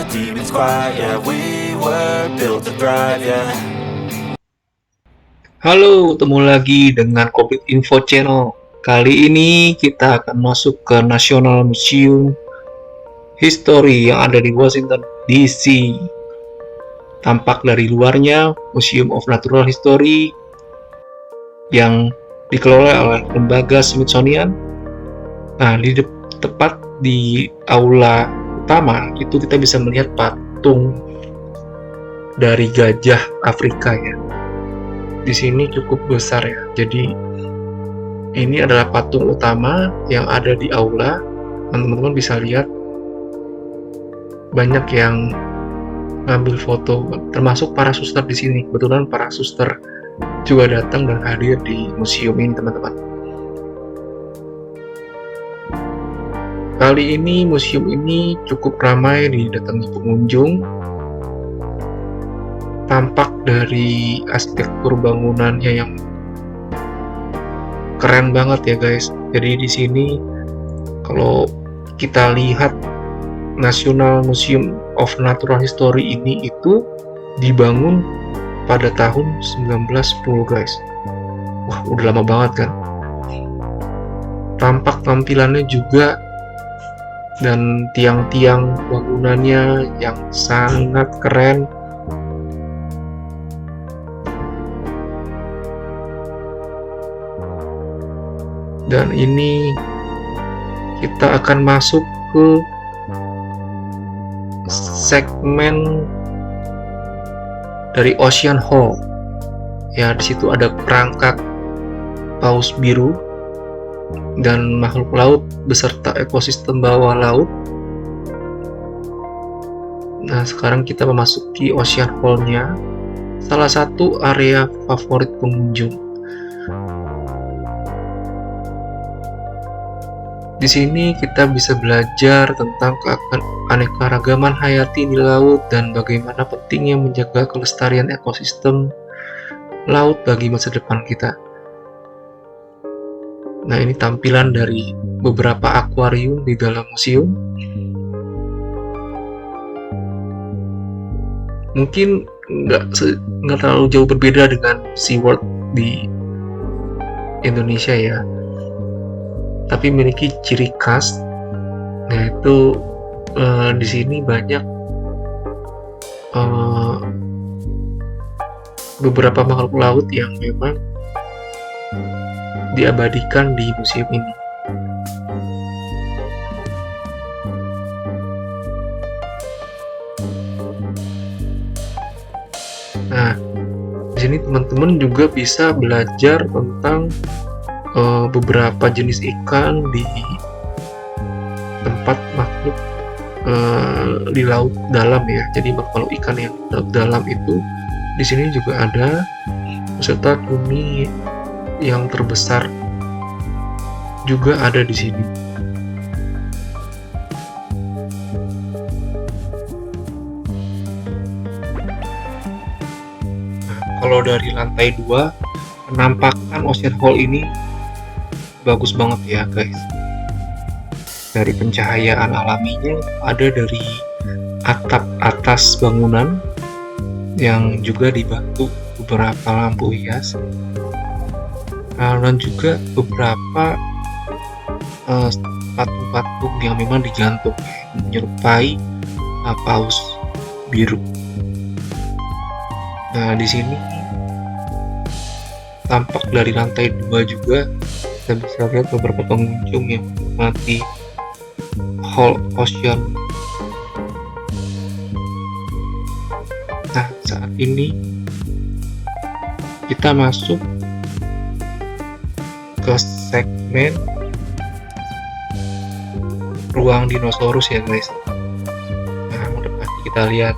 the demons quiet. Yeah, we were built to thrive. Yeah. Halo, ketemu lagi dengan Covid Info Channel. Kali ini kita akan masuk ke National Museum History yang ada di Washington DC. Tampak dari luarnya Museum of Natural History yang dikelola oleh lembaga Smithsonian. Nah, tepat di aula utama itu kita bisa melihat patung dari gajah Afrika ya. Di sini cukup besar ya. Jadi ini adalah patung utama yang ada di aula. Teman-teman bisa lihat banyak yang ngambil foto, termasuk para suster di sini. Kebetulan para suster juga datang dan hadir di museum ini, teman-teman. Kali ini museum ini cukup ramai didatangi pengunjung. Tampak dari arsitektur bangunannya yang keren banget ya guys. Jadi di sini kalau kita lihat National Museum of Natural History ini itu dibangun pada tahun 1910 guys. Wah, udah lama banget kan. Tampak tampilannya juga dan tiang-tiang bangunannya yang sangat keren. Dan ini kita akan masuk ke segmen dari Ocean Hall. Ya, di situ ada perangkap paus biru dan makhluk laut beserta ekosistem bawah laut. Nah, sekarang kita memasuki Ocean Hall-nya, salah satu area favorit pengunjung. Di sini kita bisa belajar tentang keanekaragaman hayati di laut dan bagaimana pentingnya menjaga kelestarian ekosistem laut bagi masa depan kita. Nah, ini tampilan dari beberapa akuarium di dalam museum. Mungkin nggak terlalu jauh berbeda dengan SeaWorld di Indonesia ya, tapi memiliki ciri khas, yaitu di sini banyak beberapa makhluk laut yang memang diabadikan di museum ini. Nah, di sini teman-teman juga bisa belajar tentang beberapa jenis ikan di tempat makhluk di laut dalam ya. Jadi makhluk ikan yang laut dalam itu di sini juga ada, beserta cumi yang terbesar juga ada di sini. Nah, kalau dari lantai 2 penampakan Ocean Hall ini bagus banget ya guys. Dari pencahayaan alaminya, ada dari atap atas bangunan yang juga dibantu beberapa lampu hias, dan juga beberapa patung-patung yang memang digantung menyerupai paus biru. Nah, di sini tampak dari lantai 2 juga kita bisa lihat beberapa pengunjung yang menikmati Hall Ocean. Nah, saat ini kita masuk ke segmen ruang dinosaurus ya guys. Nah, udah kita lihat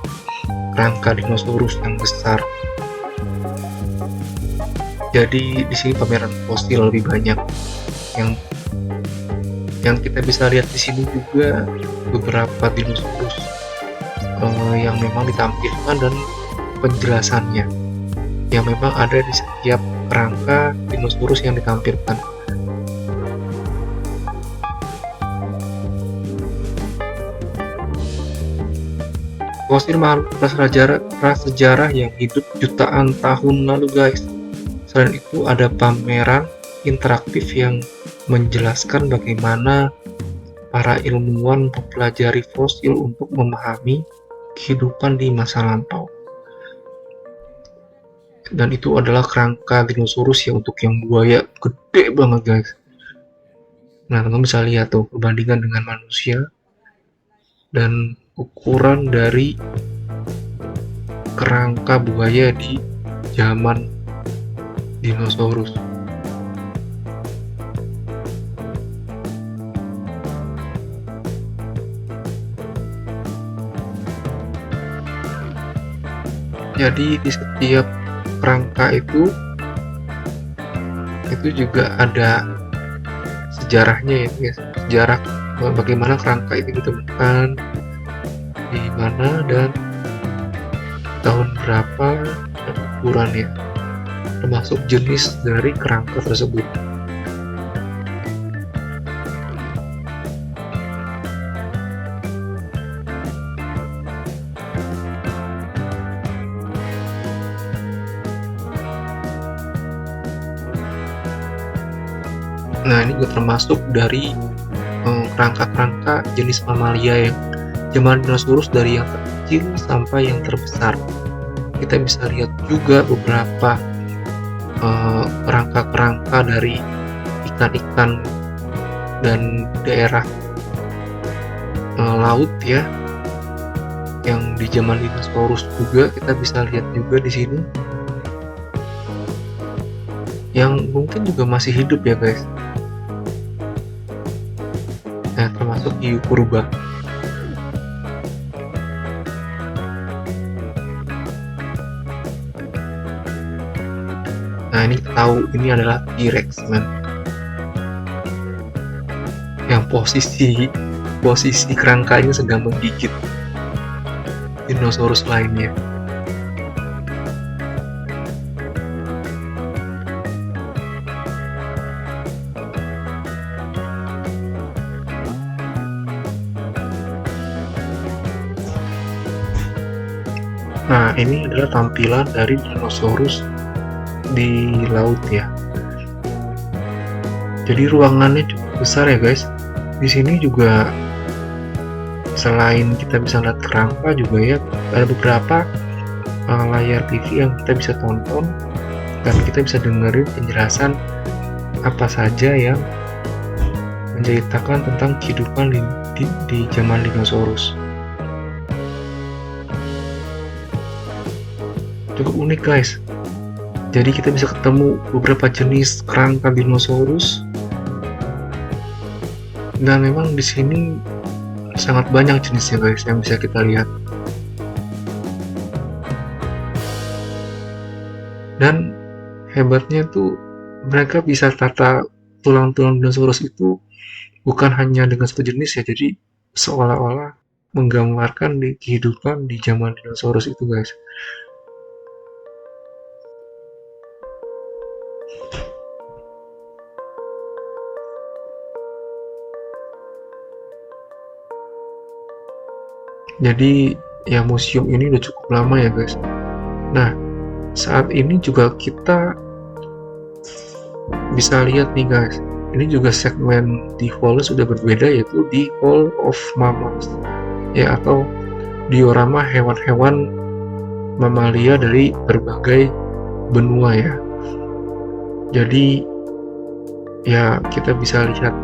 kerangka dinosaurus yang besar. Jadi di sini pameran fosil lebih banyak. Yang kita bisa lihat di sini juga beberapa dinosaurus yang memang ditampilkan dan penjelasannya yang memang ada di setiap kerangka dinosaurus yang ditampilkan. fosil makhluk prasejarah yang hidup jutaan tahun lalu guys. Selain itu ada pameran interaktif yang menjelaskan bagaimana para ilmuwan mempelajari fosil untuk memahami kehidupan di masa lampau. Dan itu adalah kerangka dinosaurus ya, untuk yang buaya gede banget guys. Nah, teman bisa lihat tuh perbandingan dengan manusia dan ukuran dari kerangka buaya di zaman dinosaurus. Jadi di setiap kerangka itu juga ada sejarahnya ya guys. Sejarah bagaimana kerangka itu ditemukan, di mana dan tahun berapa, dan ukurannya, termasuk jenis dari kerangka tersebut. Nah, ini juga termasuk dari kerangka-kerangka jenis mamalia yang zaman dinosaurus, dari yang terkecil sampai yang terbesar. Kita bisa lihat juga beberapa kerangka-kerangka dari ikan-ikan dan daerah laut ya, yang di zaman dinosaurus juga kita bisa lihat juga di sini, yang mungkin juga masih hidup ya guys. Nah, termasuk hiu purba. Nah, ini tahu ini adalah T-Rex man, yang posisi kerangkanya sedang menggigit dinosaurus lainnya. Nah, ini adalah tampilan dari dinosaurus di laut ya. Jadi ruangannya cukup besar ya guys. Di sini juga selain kita bisa lihat kerangka juga ya, ada beberapa layar TV yang kita bisa tonton dan kita bisa dengerin penjelasan apa saja yang menceritakan tentang kehidupan di zaman dinosaurus. Cukup unik guys. Jadi kita bisa ketemu beberapa jenis kerangka dinosaurus, dan memang di sini sangat banyak jenisnya guys yang bisa kita lihat. Dan hebatnya tuh mereka bisa tata tulang-tulang dinosaurus itu bukan hanya dengan satu jenis ya, jadi seolah-olah menggambarkan di kehidupan di zaman dinosaurus itu guys. Jadi ya museum ini udah cukup lama ya guys. Nah, saat ini juga kita bisa lihat nih guys, ini juga segmen di hall sudah berbeda, yaitu di Hall of Mammals ya, atau diorama hewan-hewan mamalia dari berbagai benua ya. Jadi ya kita bisa lihat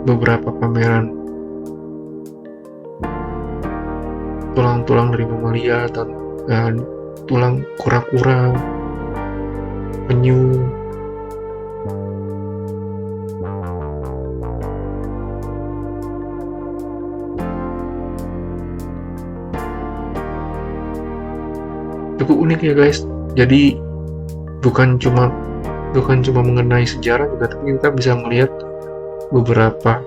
beberapa pameran tulang-tulang dari mamalia dan tulang kura-kura, penyu, cukup unik ya guys. Jadi bukan cuma mengenai sejarah juga, tapi kita bisa melihat beberapa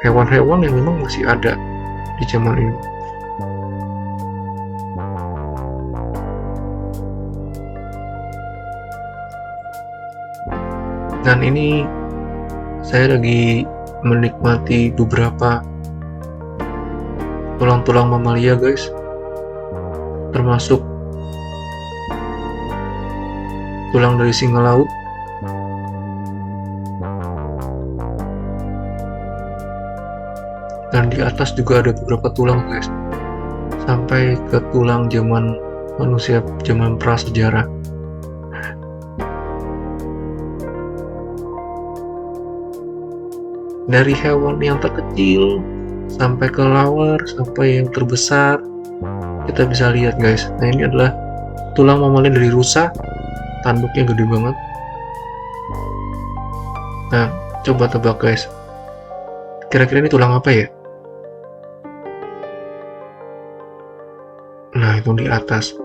hewan-hewan yang memang masih ada di zaman ini. Dan ini saya lagi menikmati beberapa tulang-tulang mamalia guys. termasuk tulang dari singa laut, dan di atas juga ada beberapa tulang guys, sampai ke tulang zaman manusia zaman prasejarah. Dari hewan yang terkecil sampai ke kelelawar sampai yang terbesar kita bisa lihat guys. Nah, ini adalah tulang mamalia dari rusa, tanduknya gede banget. Nah, coba tebak guys, kira-kira ini tulang apa ya? Nah, itu di atas.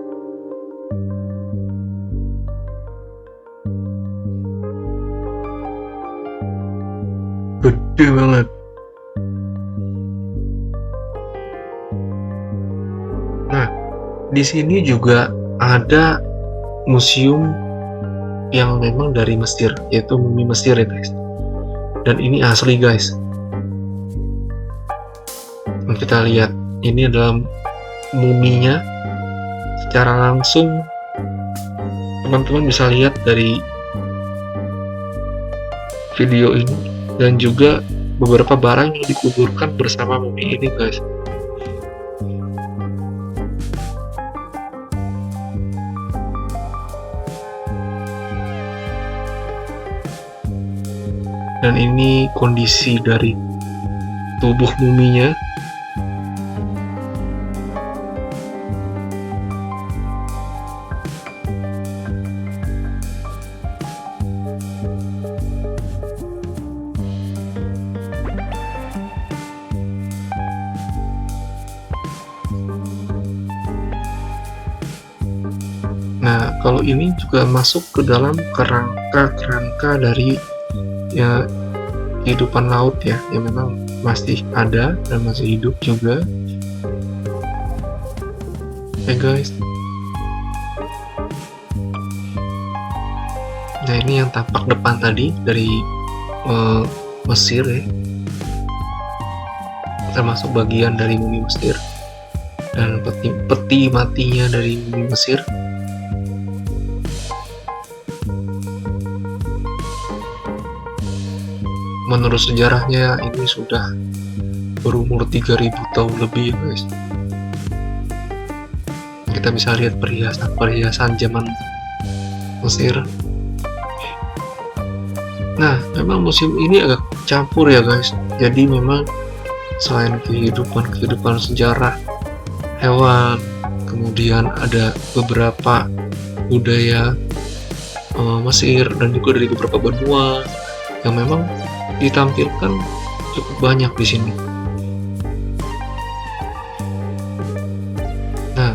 Gede banget. Nah, di sini juga ada museum yang memang dari Mesir, yaitu mumi Mesir ya guys. Dan ini asli guys. Dan kita lihat, ini adalah muminya secara langsung. Teman-teman bisa lihat dari video ini. Dan juga beberapa barang yang dikuburkan bersama mumi ini guys. Dan ini kondisi dari tubuh muminya. Nah, kalau ini juga masuk ke dalam kerangka dari ya kehidupan laut ya, yang memang masih ada dan masih hidup juga. Oke guys. Nah, ini yang tampak depan tadi dari Mesir ya, termasuk bagian dari mumi Mesir dan peti matinya dari mumi Mesir. Menurut sejarahnya ini sudah berumur 3000 tahun lebih guys. Kita bisa lihat perhiasan zaman Mesir. Nah, memang museum ini agak campur ya guys. Jadi memang selain kehidupan sejarah hewan, kemudian ada beberapa budaya Mesir dan juga dari beberapa benua yang memang ditampilkan cukup banyak di sini. Nah,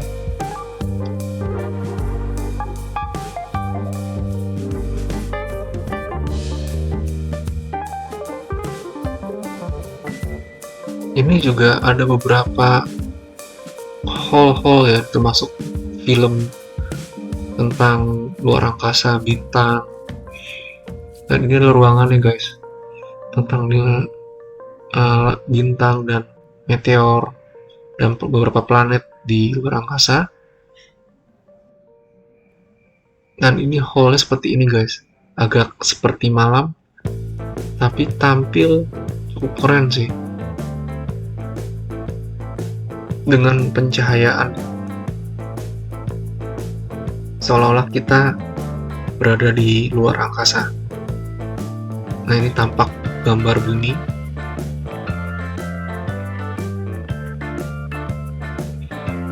ini juga ada beberapa hall ya, termasuk film tentang luar angkasa, bintang. Dan ini adalah ruangannya guys, tentang bintang dan meteor dan beberapa planet di luar angkasa. Dan ini hallnya seperti ini guys, agak seperti malam tapi tampil cukup keren sih dengan pencahayaan, seolah-olah kita berada di luar angkasa. Nah, ini tampak gambar bumi.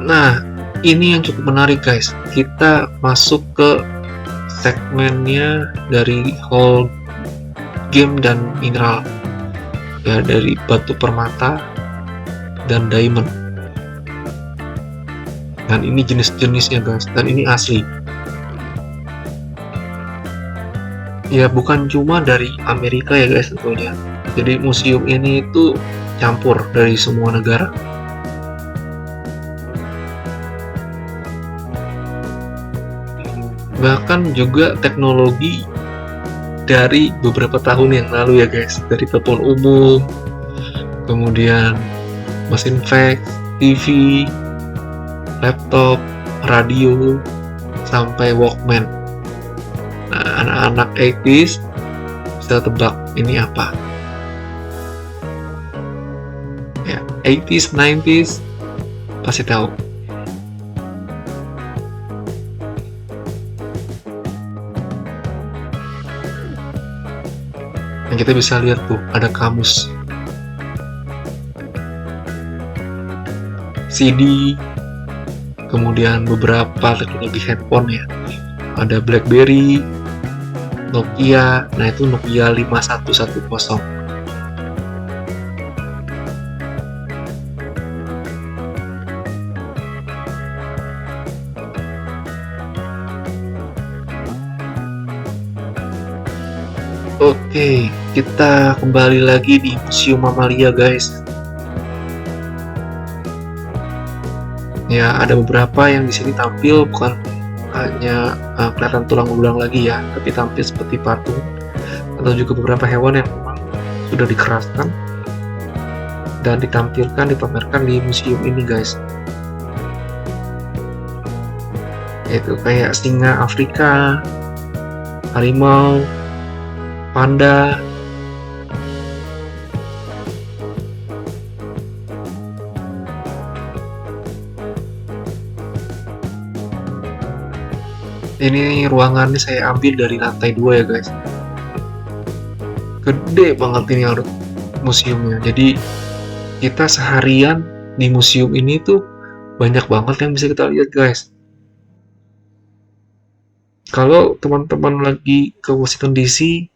Nah, ini yang cukup menarik guys. Kita masuk ke segmennya dari hall game dan mineral ya, dari batu permata dan diamond. Dan ini jenis-jenisnya guys, dan ini asli ya, bukan cuma dari Amerika ya guys tentunya. Jadi museum ini itu campur dari semua negara. Bahkan juga teknologi dari beberapa tahun yang lalu ya guys, dari telepon umum, kemudian mesin fax, TV, laptop, radio, sampai Walkman. Nah, anak-anak 80s bisa tebak ini apa? Ya, 80s, 90s pasti tahu. Yang kita bisa lihat tuh ada kamus, CD, kemudian beberapa teknologi handphone ya. Ada BlackBerry, Nokia, nah itu Nokia 5110. Oke, kita kembali lagi di Museum Mamalia guys. Ya, ada beberapa yang di sini tampil bukan hanya kelihatan tulang belulang lagi ya, tapi tampil seperti patung atau juga beberapa hewan yang memang sudah dikeraskan dan ditampilkan, dipamerkan di museum ini guys. Yaitu kayak singa Afrika, harimau, panda. Ini ruangannya saya ambil dari lantai 2 ya guys. Gede banget ini museumnya. Jadi kita seharian di museum ini tuh banyak banget yang bisa kita lihat guys. Kalau teman-teman lagi ke Washington DC,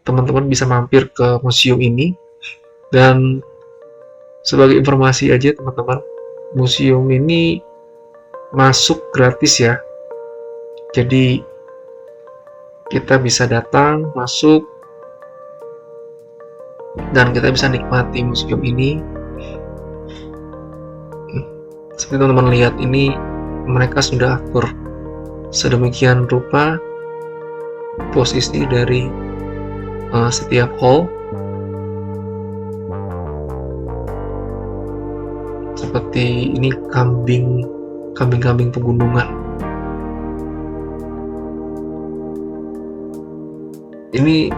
teman-teman bisa mampir ke museum ini. Dan sebagai informasi aja teman-teman, museum ini masuk gratis ya. Jadi kita bisa datang, masuk, dan kita bisa nikmati museum ini. Seperti teman-teman lihat ini, mereka sudah atur sedemikian rupa posisi dari setiap hall. Seperti ini kambing-kambing pegunungan. Ini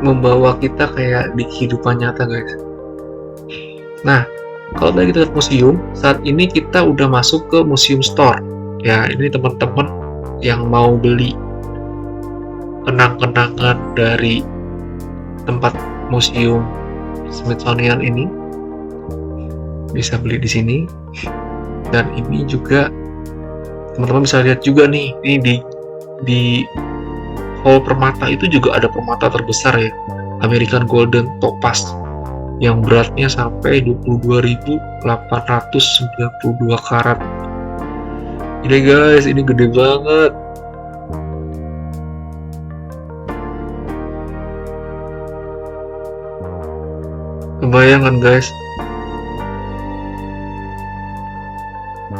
membawa kita kayak di kehidupan nyata guys. Nah, kalau tadi kita lihat museum, saat ini kita udah masuk ke museum store. Ya, ini teman-teman yang mau beli kenang-kenangan dari tempat museum Smithsonian ini bisa beli di sini. Dan ini juga teman-teman bisa lihat juga nih, ini di hall permata itu juga ada permata terbesar ya, American Golden Topaz, yang beratnya sampai 22.892 karat. Ini guys, ini gede banget. Kebayang kan guys?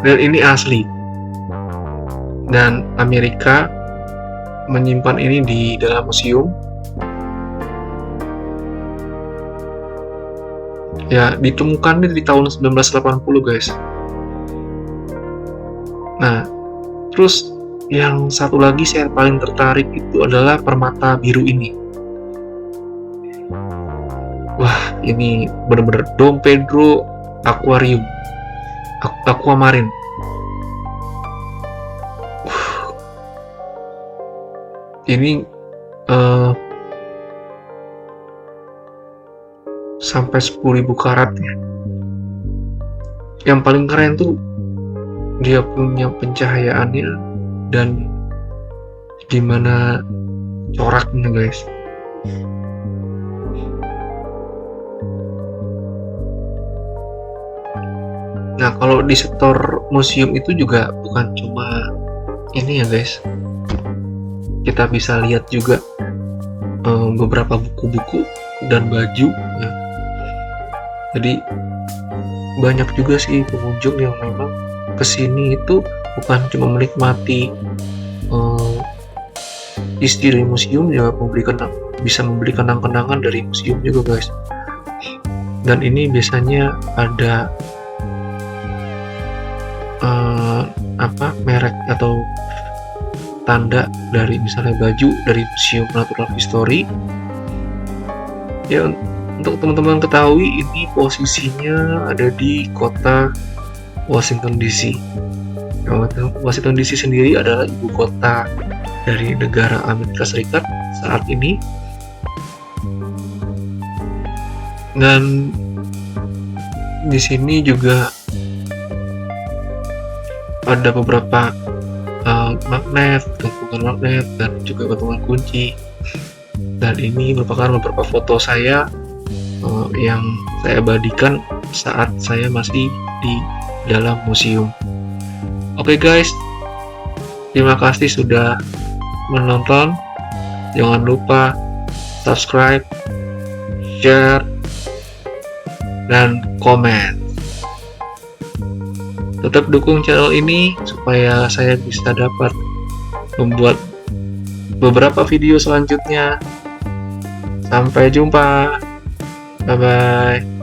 Dan ini asli. Dan Amerika menyimpan ini di dalam museum. Ya, ditemukan di tahun 1980 guys. Nah, terus yang satu lagi saya paling tertarik itu adalah permata biru ini. Wah, ini bener-bener Dom Pedro Aquamarine. Ini sampai 10.000 karat ya. Yang paling keren tuh dia punya pencahayaannya dan gimana coraknya guys. Nah, kalau di setor museum itu juga bukan cuma ini ya guys, kita bisa lihat juga beberapa buku-buku dan baju ya. Jadi banyak juga sih pengunjung yang memang kesini itu bukan cuma menikmati isi dari museum, ya bisa membeli kenang-kenangan dari museum juga guys. Dan ini biasanya ada merek atau tanda dari misalnya baju dari Museum Natural History. Ya, untuk teman-teman ketahui, ini posisinya ada di kota Washington DC. Washington DC sendiri adalah ibu kota dari negara Amerika Serikat saat ini. Dan di sini juga ada beberapa magnet, gantungan magnet, dan juga gantungan kunci. Dan ini merupakan beberapa foto saya yang saya abadikan saat saya masih di dalam museum. Oke guys, terima kasih sudah menonton. Jangan lupa subscribe, share, dan komen. Tetap dukung channel ini supaya saya bisa dapat membuat beberapa video selanjutnya. Sampai jumpa. Bye bye.